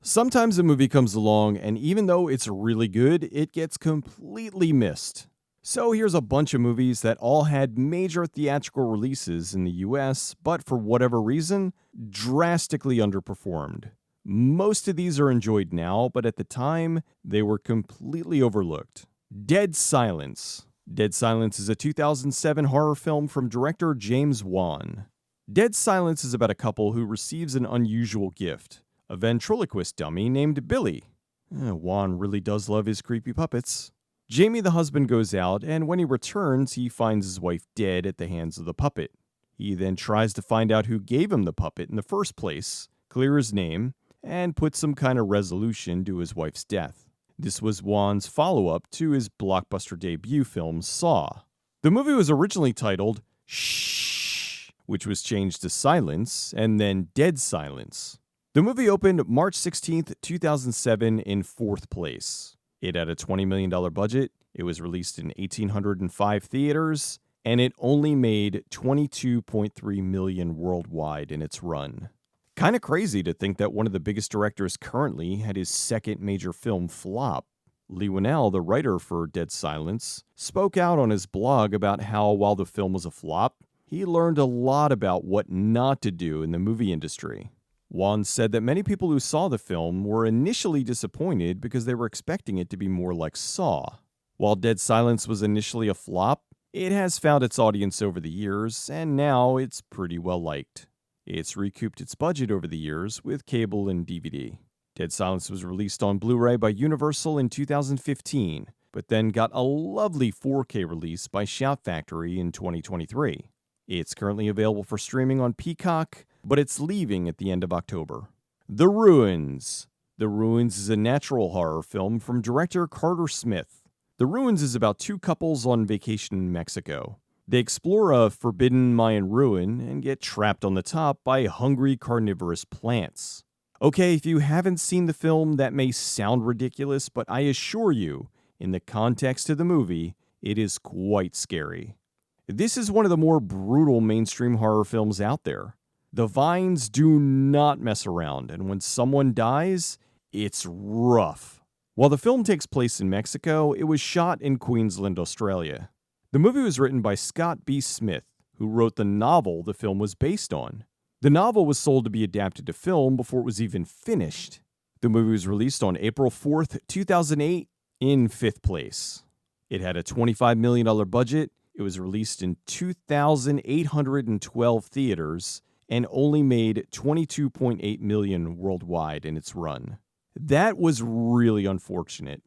Sometimes a movie comes along, and even though it's really good, it gets completely missed. So here's a bunch of movies that all had major theatrical releases in the US, but for whatever reason, drastically underperformed. Most of these are enjoyed now, but at the time, they were completely overlooked. Dead Silence. Dead Silence is a 2007 horror film from director James Wan. Dead Silence is about a couple who receives an unusual gift, a ventriloquist dummy named Billy. Wan really does love his creepy puppets. Jamie, the husband, goes out, and when he returns, he finds his wife dead at the hands of the puppet. He then tries to find out who gave him the puppet in the first place, clear his name, and put some kind of resolution to his wife's death. This was Wan's follow-up to his blockbuster debut film, Saw. The movie was originally titled Shh, which was changed to Silence, and then Dead Silence. The movie opened March 16th, 2007 in 4th place. It had a $20 million budget, it was released in 1,805 theaters, and it only made $22.3 million worldwide in its run. Kinda crazy to think that one of the biggest directors currently had his second major film flop. Leigh Whannell, the writer for Dead Silence, spoke out on his blog about how while the film was a flop, he learned a lot about what not to do in the movie industry. Wan said that many people who saw the film were initially disappointed because they were expecting it to be more like Saw. While Dead Silence was initially a flop, it has found its audience over the years, and now it's pretty well liked. It's recouped its budget over the years with cable and DVD. Dead Silence was released on Blu-ray by Universal in 2015, but then got a lovely 4K release by Shout Factory in 2023. It's currently available for streaming on Peacock, but it's leaving at the end of October. The Ruins. The Ruins is a natural horror film from director Carter Smith. The Ruins is about two couples on vacation in Mexico. They explore a forbidden Mayan ruin and get trapped on the top by hungry carnivorous plants. Okay, if you haven't seen the film, that may sound ridiculous, but I assure you, in the context of the movie, it is quite scary. This is one of the more brutal mainstream horror films out there. The vines do not mess around, and when someone dies, it's rough. While the film takes place in Mexico, it was shot in Queensland, Australia. The movie was written by Scott B. Smith, who wrote the novel the film was based on. The novel was sold to be adapted to film before it was even finished. The movie was released on April 4th, 2008, in 5th place. It had a $25 million budget, it was released in 2,812 theaters, and only made $22.8 million worldwide in its run. That was really unfortunate.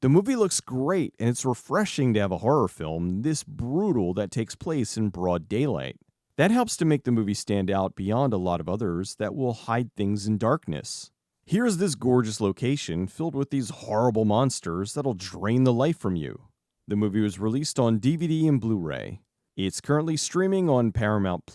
The movie looks great, and it's refreshing to have a horror film this brutal that takes place in broad daylight. That helps to make the movie stand out beyond a lot of others that will hide things in darkness. Here's this gorgeous location filled with these horrible monsters that'll drain the life from you. The movie was released on DVD and Blu-ray. It's currently streaming on Paramount+.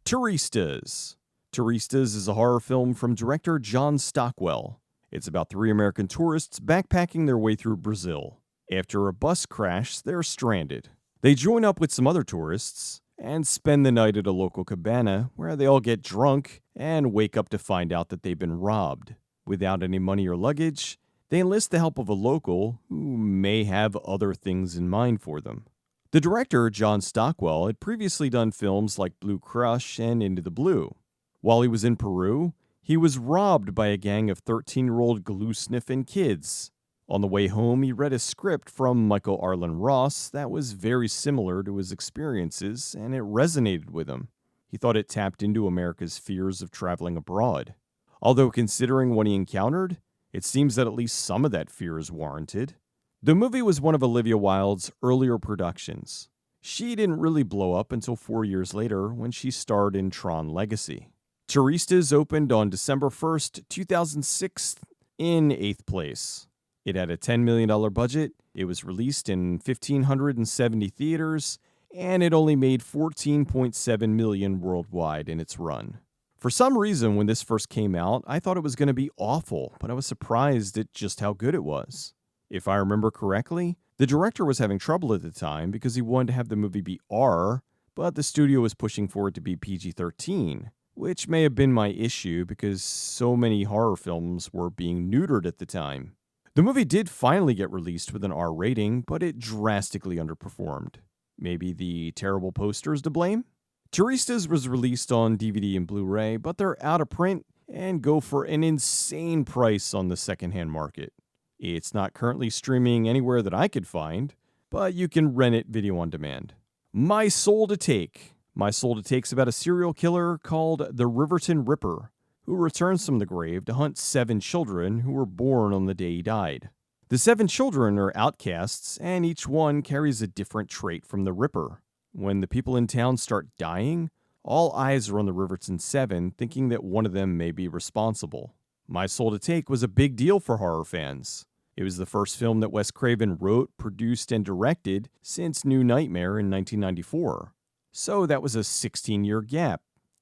Turistas. Turistas is a horror film from director John Stockwell. It's about 3 American tourists backpacking their way through Brazil. After a bus crash, they're stranded. They join up with some other tourists and spend the night at a local cabana where they all get drunk and wake up to find out that they've been robbed. Without any money or luggage, they enlist the help of a local who may have other things in mind for them. The director, John Stockwell, had previously done films like Blue Crush and Into the Blue. While he was in Peru, he was robbed by a gang of 13-year-old glue-sniffing kids. On the way home, he read a script from Michael Arlen Ross that was very similar to his experiences, and it resonated with him. He thought it tapped into America's fears of traveling abroad. Although considering what he encountered, it seems that at least some of that fear is warranted. The movie was one of Olivia Wilde's earlier productions. She didn't really blow up until 4 years later when she starred in Tron Legacy. Turistas opened on December 1st, 2006 in 8th place. It had a $10 million budget, it was released in 1,570 theaters, and it only made $14.7 million worldwide in its run. For some reason, when this first came out, I thought it was going to be awful, but I was surprised at just how good it was. If I remember correctly, the director was having trouble at the time because he wanted to have the movie be R, but the studio was pushing for it to be PG-13, which may have been my issue because so many horror films were being neutered at the time. The movie did finally get released with an R rating, but it drastically underperformed. Maybe the terrible posters to blame? Turistas was released on DVD and Blu-ray, but they're out of print and go for an insane price on the secondhand market. It's not currently streaming anywhere that I could find, but you can rent it video on demand. My Soul to Take. My Soul to Take's about a serial killer called the Riverton Ripper, who returns from the grave to hunt 7 children who were born on the day he died. The 7 children are outcasts, and each one carries a different trait from the Ripper. When the people in town start dying, all eyes are on the Riverton 7, thinking that one of them may be responsible. My Soul to Take was a big deal for horror fans. It was the first film that Wes Craven wrote, produced, and directed since New Nightmare in 1994. So that was a 16-year gap.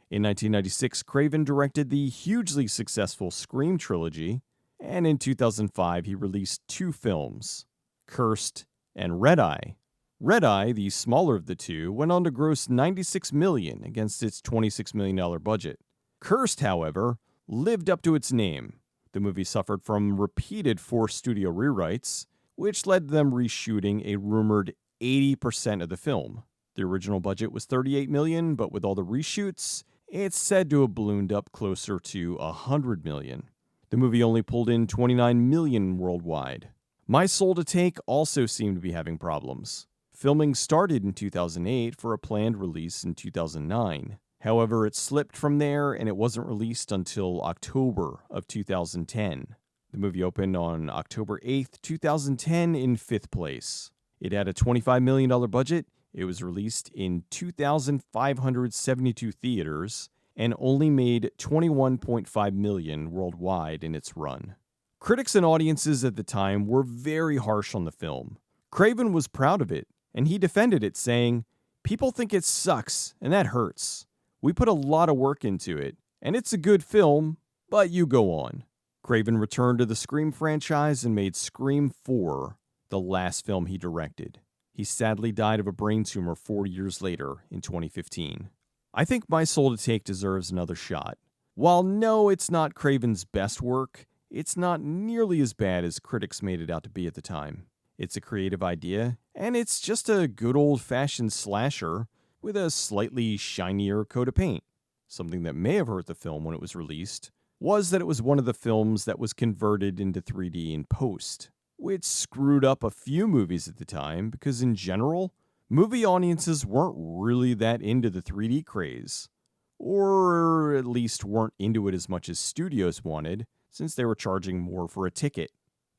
In 1996, Craven directed the hugely successful Scream trilogy, and in 2005 he released 2 films, Cursed and Red Eye. Red Eye, the smaller of the two, went on to gross $96 million against its $26 million budget. Cursed, however, lived up to its name. The movie suffered from repeated forced studio rewrites, which led to them reshooting a rumored 80% of the film. The original budget was $38 million, but with all the reshoots, it's said to have ballooned up closer to $100 million. The movie only pulled in $29 million worldwide. My Soul to Take also seemed to be having problems. Filming started in 2008 for a planned release in 2009. However, it slipped from there and it wasn't released until October of 2010. The movie opened on October 8th, 2010 in 5th place. It had a $25 million budget. It was released in 2,572 theaters and only made $21.5 million worldwide in its run. Critics and audiences at the time were very harsh on the film. Craven was proud of it, and he defended it, saying, "People think it sucks, and that hurts. We put a lot of work into it, and it's a good film, but you go on." Craven returned to the Scream franchise and made Scream 4 the last film he directed. He sadly died of a brain tumor 4 years later in 2015. I think My Soul to Take deserves another shot. While no, it's not Craven's best work, it's not nearly as bad as critics made it out to be at the time. It's a creative idea, and it's just a good old-fashioned slasher with a slightly shinier coat of paint. Something that may have hurt the film when it was released was that it was one of the films that was converted into 3D in post, which screwed up a few movies at the time because in general, movie audiences weren't really that into the 3D craze, or at least weren't into it as much as studios wanted since they were charging more for a ticket.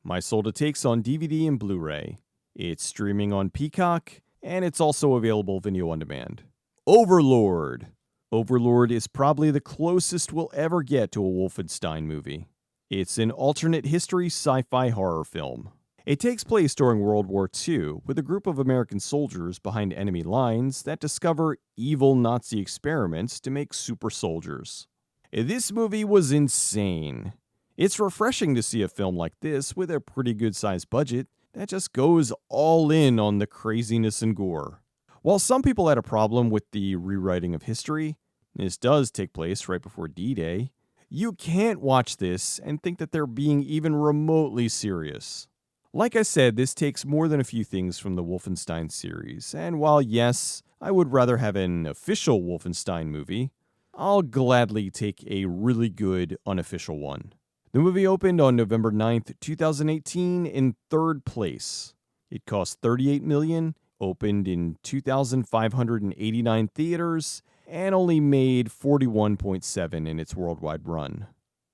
My Soul to Take's on DVD and Blu-ray. It's streaming on Peacock, and it's also available video on demand. Overlord. Overlord is probably the closest we'll ever get to a Wolfenstein movie. It's an alternate history sci-fi horror film. It takes place during World War II with a group of American soldiers behind enemy lines that discover evil Nazi experiments to make super soldiers. This movie was insane. It's refreshing to see a film like this with a pretty good sized budget that just goes all in on the craziness and gore. While some people had a problem with the rewriting of history, this does take place right before D-Day, you can't watch this and think that they're being even remotely serious. Like I said, this takes more than a few things from the Wolfenstein series, and while yes, I would rather have an official Wolfenstein movie, I'll gladly take a really good unofficial one. The movie opened on November 9th, 2018 in 3rd place. It cost $38 million, opened in 2,589 theaters, and only made $41.7 in its worldwide run.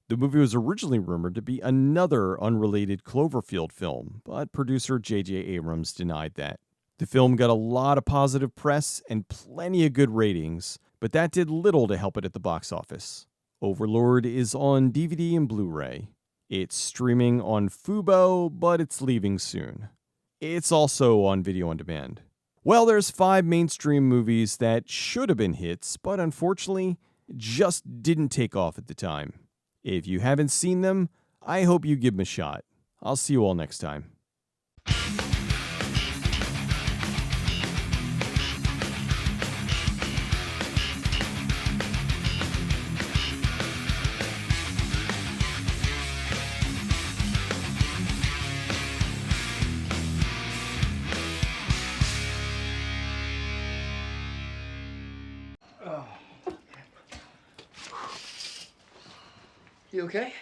The movie was originally rumored to be another unrelated Cloverfield film, but producer J.J. Abrams denied that. The film got a lot of positive press and plenty of good ratings, but that did little to help it at the box office. Overlord is on DVD and Blu-ray. It's streaming on Fubo, but it's leaving soon. It's also on video on demand. Well, there's 5 mainstream movies that should have been hits, but unfortunately, just didn't take off at the time. If you haven't seen them, I hope you give them a shot. I'll see you all next time. You okay?